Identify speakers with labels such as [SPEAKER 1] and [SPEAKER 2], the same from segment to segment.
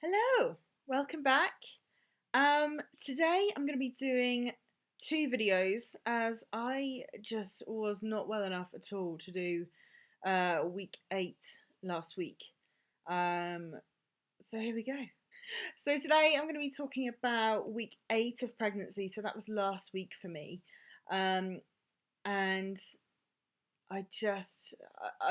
[SPEAKER 1] Hello, welcome back. Today I'm going to be doing two videos as I just was not well enough at all to do week 8 last week. Um, so here we go. So today I'm going to be talking about week 8 of pregnancy. So that was last week for me. And I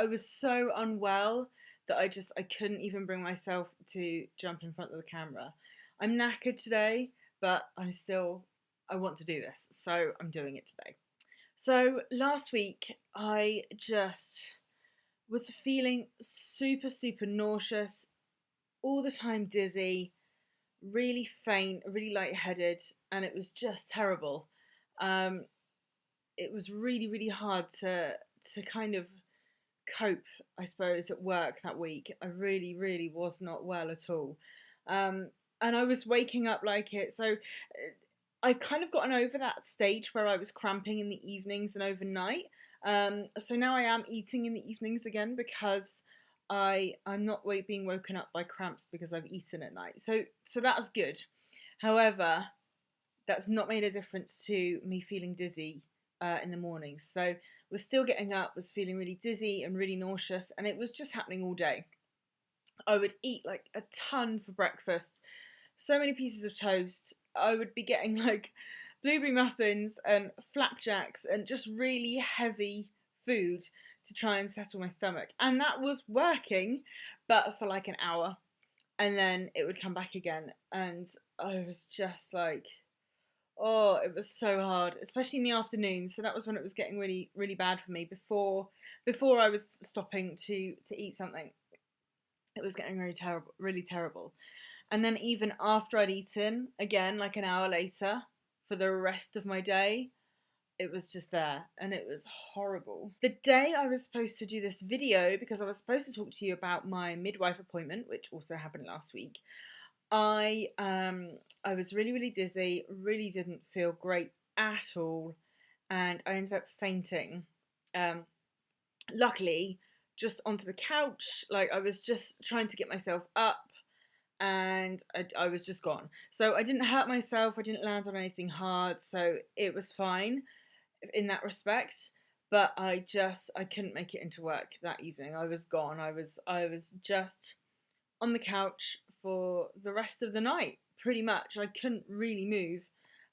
[SPEAKER 1] was so unwell that I couldn't even bring myself to jump in front of the camera. I'm knackered today, but I want to do this, so I'm doing it today. So last week I just was feeling super nauseous, all the time dizzy, really faint, really lightheaded, and it was just terrible. Um, it was really hard to kind of cope, I suppose, at work that week. I really was not well at all. Um, and I was waking up like it. So I've kind of gotten over that stage where I was cramping in the evenings and overnight. So now I am eating in the evenings again because I'm not being woken up by cramps because I've eaten at night. So that's good. However, that's not made a difference to me feeling dizzy in the morning. So was still getting up, was feeling really dizzy and really nauseous, and it was just happening all day. I would eat like a ton for breakfast, so many pieces of toast. I would be getting like blueberry muffins and flapjacks and just really heavy food to try and settle my stomach. And that was working, but for like an hour. And then it would come back again. And I was just like, oh, it was so hard, especially in the afternoon. So that was when it was getting really bad for me. Before I was stopping to eat something, it was getting really terrible. And then even after I'd eaten, again, like an hour later, for the rest of my day, it was just there, and it was horrible. The day I was supposed to do this video, because I was supposed to talk to you about my midwife appointment, which also happened last week, I was really dizzy, really didn't feel great at all, and I ended up fainting. Um, Luckily, just onto the couch, like I was just trying to get myself up, and I was just gone. So I didn't hurt myself, I didn't land on anything hard, so it was fine in that respect. But I couldn't make it into work that evening. I was gone. I was just on the couch for the rest of the night, pretty much. I couldn't really move.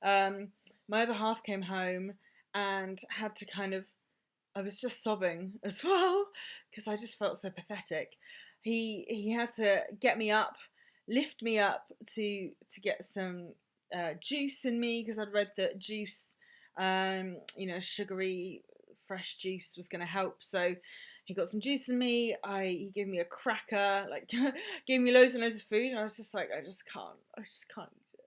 [SPEAKER 1] My other half came home and had to I was just sobbing as well because I just felt so pathetic. He had to get me up, lift me up to get some juice in me because I'd read that juice, sugary fresh juice was going to help. So he got some juice in me. He gave me a cracker, like gave me loads and loads of food, and I was just like, I just can't eat it.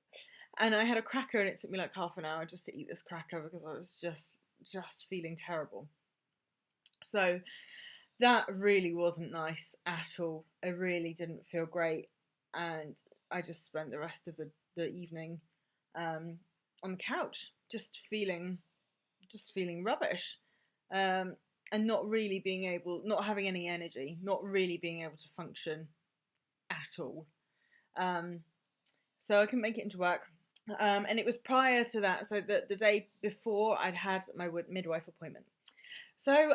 [SPEAKER 1] And I had a cracker, and it took me like half an hour just to eat this cracker because I was just feeling terrible. So that really wasn't nice at all. I really didn't feel great, and I just spent the rest of the evening on the couch, just feeling rubbish. And not having any energy, not really being able to function at all. So I couldn't make it into work. And it was prior to that, so the day before I'd had my midwife appointment. So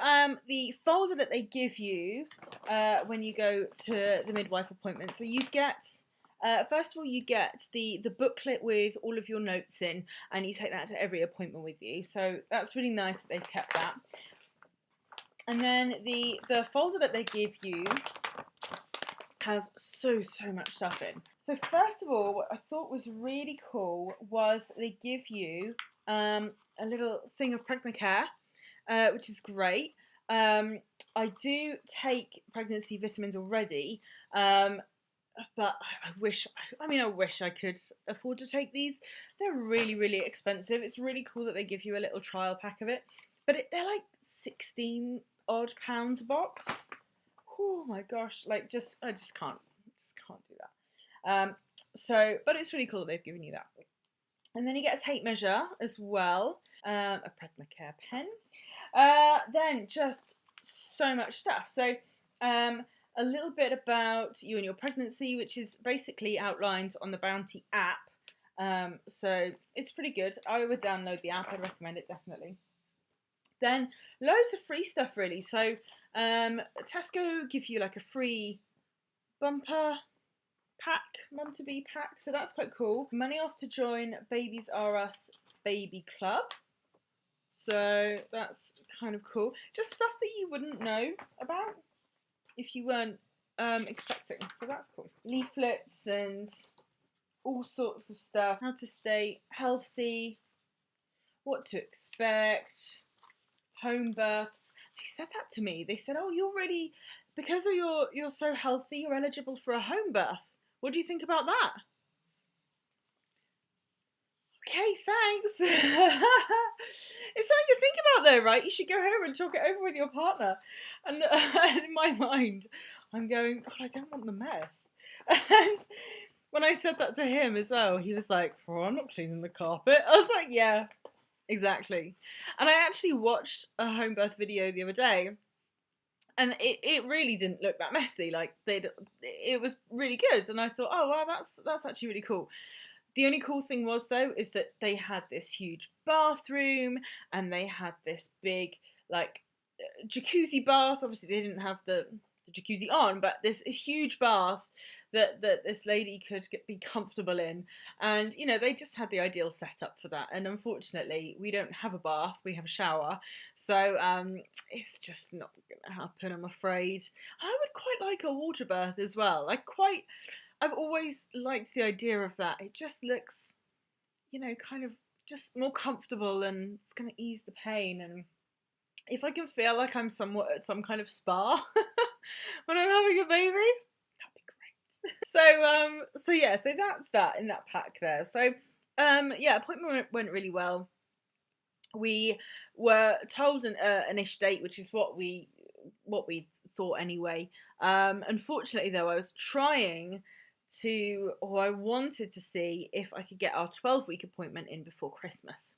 [SPEAKER 1] the folder that they give you when you go to the midwife appointment, so you get, first of all, you get the booklet with all of your notes in, and you take that to every appointment with you. So that's really nice that they've kept that. And then the folder that they give you has so much stuff in. So first of all, what I thought was really cool was they give you a little thing of pregnant care, which is great. I do take pregnancy vitamins already, but I wish I could afford to take these. They're really expensive. It's really cool that they give you a little trial pack of it, but they're like 16 odd pounds a box. Oh my gosh, like I just can't do that. But it's really cool that they've given you that. And then you get a tape measure as well, a pregnant care pen. Then just so much stuff. So a little bit about you and your pregnancy, which is basically outlined on the Bounty app. So it's pretty good. I would download the app. I'd recommend it definitely. Then loads of free stuff really. So Tesco give you like a free bumper pack, mum to be pack. So that's quite cool. Money off to join Babies R Us Baby Club. So that's kind of cool. Just stuff that you wouldn't know about if you weren't expecting. So that's cool. Leaflets and all sorts of stuff. How to stay healthy, what to expect, home births. They said that to me. They said, "Oh, you're really, because of you're so healthy, you're eligible for a home birth. What do you think about that?" Okay, thanks. It's something to think about though, right? You should go home and talk it over with your partner. And in my mind, I'm going, God, I don't want the mess. And when I said that to him as well, he was like, "Oh, I'm not cleaning the carpet." I was like, yeah, exactly. And I actually watched a home birth video the other day, and it really didn't look that messy. Like it was really good, and I thought, oh wow, that's actually really cool. The only cool thing was though is that they had this huge bathroom and they had this big like jacuzzi bath. Obviously they didn't have the jacuzzi on, but this huge bath that this lady could be comfortable in. And you know, they just had the ideal setup for that. And unfortunately we don't have a bath, we have a shower, so it's just not gonna happen, I'm afraid. I would quite like a water bath as well. I've always liked the idea of that. It just looks, you know, kind of just more comfortable, and it's going to ease the pain. And if I can feel like I'm somewhat at some kind of spa when I'm having a baby, that'd be great. So yeah, so that's that in that pack there. So yeah, appointment went really well. We were told an ish date, which is what we thought anyway. Unfortunately, though, I was trying or I wanted to see if I could get our 12-week appointment in before Christmas.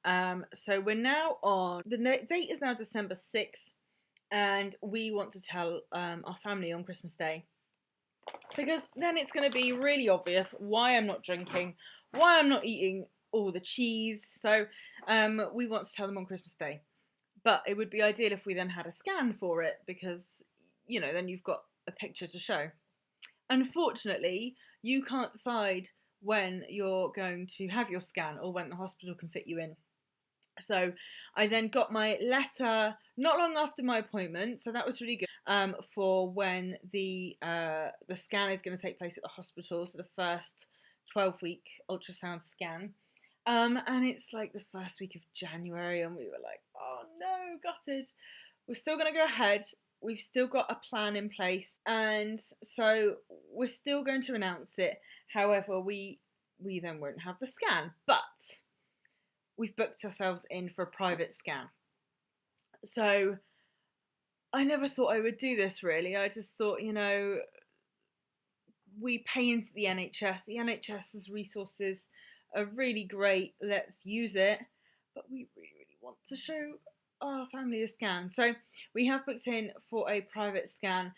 [SPEAKER 1] So we're now on, the date is now December 6th, and we want to tell our family on Christmas Day, because then it's going to be really obvious why I'm not drinking, why I'm not eating all the cheese. So we want to tell them on Christmas Day. But it would be ideal if we then had a scan for it, because, you know, then you've got a picture to show. Unfortunately, you can't decide when you're going to have your scan or when the hospital can fit you in. So I then got my letter not long after my appointment, so that was really good, for when the scan is going to take place at the hospital, so the first 12-week ultrasound scan. And it's like the first week of January, and we were like, oh no, gutted. We're still going to go ahead. We've still got a plan in place, and so we're still going to announce it. However, we then won't have the scan, but we've booked ourselves in for a private scan. So I never thought I would do this, really. I just thought, you know, we pay into the NHS. The NHS's resources are really great. Let's use it. But we really, really want to show our family a scan. So we have booked in for a private scan,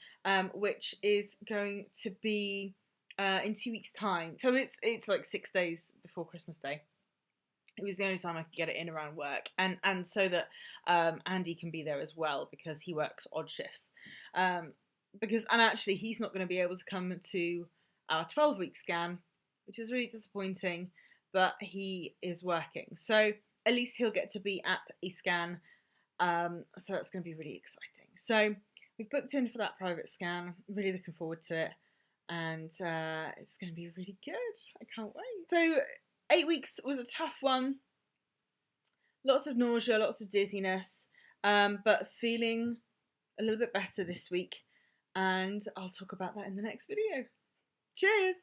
[SPEAKER 1] which is going to be in 2 weeks' time. So it's like 6 days before Christmas Day. It was the only time I could get it in around work, and so that Andy can be there as well, because he works odd shifts. And actually he's not going to be able to come to our 12-week scan, which is really disappointing, but he is working. So at least he'll get to be at a scan. So that's going to be really exciting. So we've booked in for that private scan. Really looking forward to it, and it's going to be really good. I can't wait. So 8 weeks was a tough one. Lots of nausea, lots of dizziness, but feeling a little bit better this week, and I'll talk about that in the next video. Cheers!